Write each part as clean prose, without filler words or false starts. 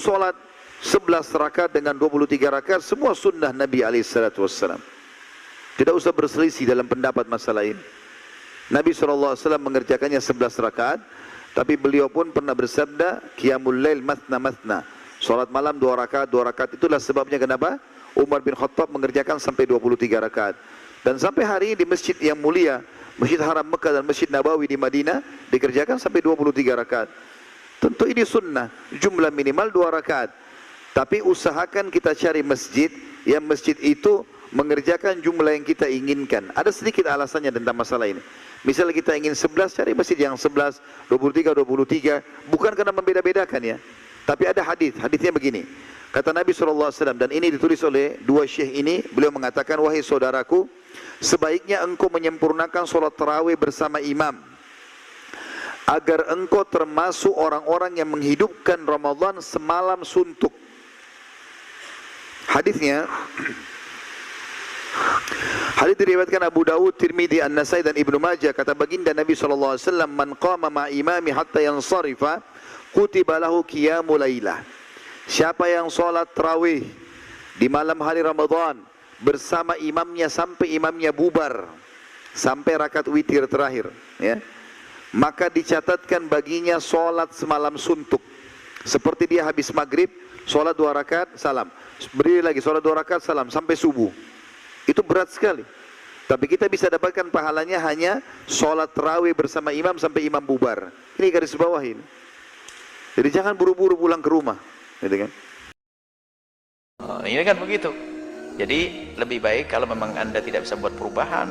sholat 11 rakaat dengan 23 rakaat, semua sunnah Nabi SAW. Tidak usah berselisih dalam pendapat masalah ini. Nabi SAW mengerjakannya 11 rakaat, tapi beliau pun pernah bersabda, Qiyamul Lail mathna mathna. Sholat malam 2 rakaat, itulah sebabnya kenapa Umar bin Khattab mengerjakan sampai 23 rakaat. Dan sampai hari ini di masjid yang mulia, Masjid Haram Mekah dan Masjid Nabawi di Madinah, dikerjakan sampai 23 rakaat. Tentu ini sunnah, jumlah minimal 2 rakaat. Tapi usahakan kita cari masjid, yang masjid itu mengerjakan jumlah yang kita inginkan. Ada sedikit alasannya tentang masalah ini. Misalnya kita ingin 11, cari masjid yang 11, 23, bukan karena membeda-bedakan ya. Tapi ada hadisnya begini. Kata Nabi SAW, dan ini ditulis oleh dua syekh ini, beliau mengatakan, wahai saudaraku, sebaiknya engkau menyempurnakan sholat tarawih bersama imam, agar engkau termasuk orang-orang yang menghidupkan Ramadan semalam suntuk. Hadisnya, hadis diriwayatkan Abu Dawud, Tirmidzi, An-Nasai dan Ibnu Majah. Kata baginda Nabi SAW, man qama ma imami hatta yansarifa kutiba lahu qiyamul lailah. Siapa yang sholat tarawih di malam hari Ramadan bersama imamnya sampai imamnya bubar, sampai rakaat witir terakhir, ya, maka dicatatkan baginya sholat semalam suntuk. Seperti dia habis maghrib, sholat 2 rakaat, salam, berdiri lagi, sholat 2 rakaat, salam, sampai subuh. Itu berat sekali. Tapi kita bisa dapatkan pahalanya hanya sholat tarawih bersama imam sampai imam bubar. Ini garis bawah ini. Jadi jangan buru-buru pulang ke rumah, gitu kan? Ini kan begitu. Jadi lebih baik kalau memang Anda tidak bisa buat perubahan,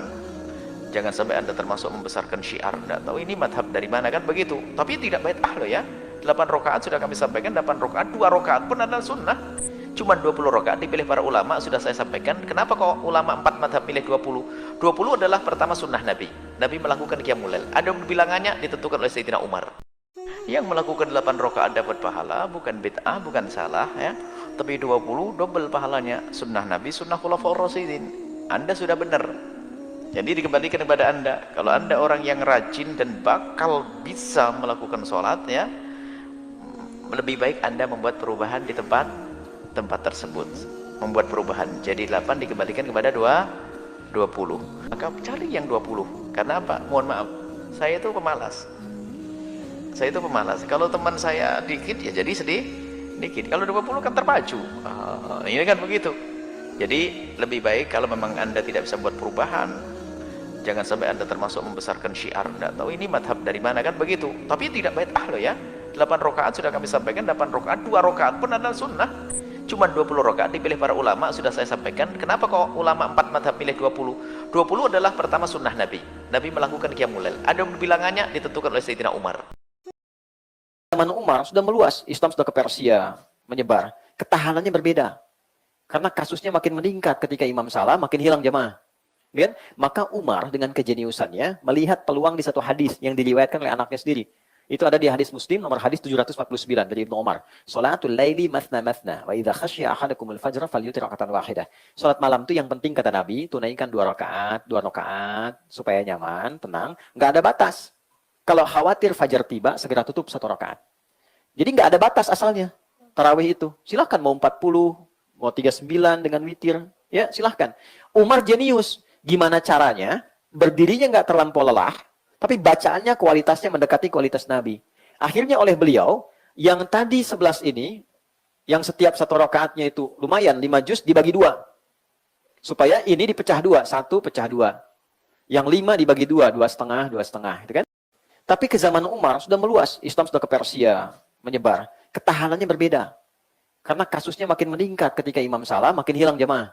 jangan sampai Anda termasuk membesarkan syiar. Tidak tahu ini madhab dari mana, kan begitu. Tapi tidak baik loh ya. 8 rakaat sudah kami sampaikan, 8 rakaat, 2 rakaat pun adalah sunnah. Cuma 20 rakaat dipilih para ulama, sudah saya sampaikan. Kenapa kok ulama 4 madhab pilih 20? 20 adalah pertama sunnah Nabi. Nabi melakukan qiyamul lail. Ada bilangannya ditentukan oleh Sayyidina Umar. Yang melakukan 8 rakaat dapat pahala, bukan bid'ah, bukan salah ya. Tapi 20 double pahalanya, sunnah Nabi, sunnah khulafaur rasyidin. Anda sudah benar. Jadi dikembalikan kepada Anda. Kalau Anda orang yang rajin dan bakal bisa melakukan sholat ya, lebih baik Anda membuat perubahan di tempat tersebut. Membuat perubahan. Jadi 8 dikembalikan kepada 20. Maka cari yang 20. Karena apa? Mohon maaf, saya itu pemalas. Kalau teman saya dikit ya jadi sedikit. Kalau 20 kan terpacu. Ini kan begitu. Jadi lebih baik kalau memang Anda tidak bisa buat perubahan, jangan sampai Anda termasuk membesarkan syiar. Tidak tahu ini madhab dari mana, kan begitu. Tapi tidak baik loh ya. 8 rakaat sudah kami sampaikan, 8 rakaat, 2 rakaat pun adalah sunnah. Cuma 20 rakaat dipilih para ulama, sudah saya sampaikan. Kenapa kok ulama 4 madhab pilih 20? 20 adalah pertama sunnah Nabi. Nabi melakukan qiyamul lail. Ada bilangannya ditentukan oleh Sayyidina Umar. Zaman Umar sudah meluas, Islam sudah ke Persia, menyebar. Ketahanannya berbeda. Karena kasusnya makin meningkat ketika imam salah, makin hilang jamaah. Kan? Maka Umar dengan kejeniusannya melihat peluang di satu hadis yang diriwayatkan oleh anaknya sendiri. Itu ada di hadis Muslim nomor hadis 749 dari Ibnu Umar. Salatul laili mathna mathna wa idza khasyiya ahadakumul fajr falyutir rakatan wahidah. Salat malam itu yang penting kata Nabi, tunaikan 2 rakaat supaya nyaman, tenang, enggak ada batas. Kalau khawatir fajar tiba, segera tutup 1 rakaat. Jadi nggak ada batas asalnya. Tarawih itu. Silahkan mau 40, mau 39 dengan witir. Ya silahkan. Umar jenius. Gimana caranya? Berdirinya nggak terlampau lelah, tapi bacaannya kualitasnya mendekati kualitas Nabi. Akhirnya oleh beliau, yang tadi 11 ini, yang setiap 1 rakaatnya itu lumayan, 5 juz dibagi 2. Supaya ini dipecah 2, 1 pecah 2. Yang 5 dibagi 2, 2,5, 2,5. Gitu kan? Tapi ke zaman Umar sudah meluas, Islam sudah ke Persia, menyebar. Ketahanannya berbeda. Karena kasusnya makin meningkat ketika imam salah, makin hilang jamaah.